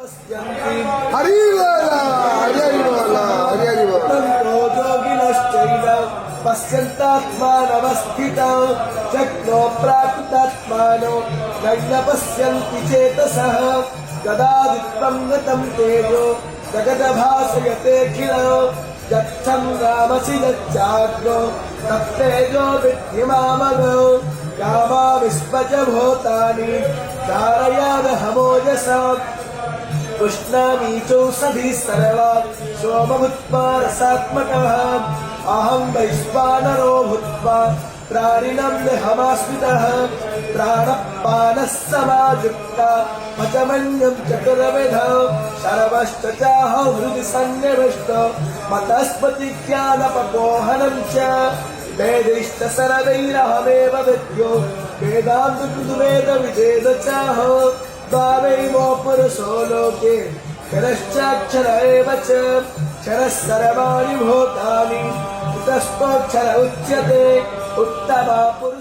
हरि बोला, हरि बोला, हरि बोला। योगिनश्चैव पश्यन्तात्मानवस्थितं शक्नो प्राकृतात्मानो नैव पश्यन्ति चेतसः कदादित्वं गतं तेजो जगदभासयतेऽखिलं गच्छं रामसि गच्छाग्रो तत्तेजो विद्धिमामगो कामाविश्वच भूतानि कारयामहमोजसा कृष्णामीचौषधिः सर्वा सोमभूत्वा रसात्मकः अहं वैश्वानरो भूत्वा प्राणिनं देहमाश्रितः प्राणपानः समायुक्ता पचमन्यं चतुर्विधः सर्वश्च चाहं हृदि सन्निविष्टो मतस्पतिज्ञानपपोहनं च वेदैश्च सर्वैरहमेव विद्यो वेदान्तवेदविषेद चाहं द्वावैमो पुरुषो लोके क्षरश्चाक्षर एव च क्षरः सर्वाणि भूतानि तस्माक्षर उच्यते उत्तमा पुरुषः।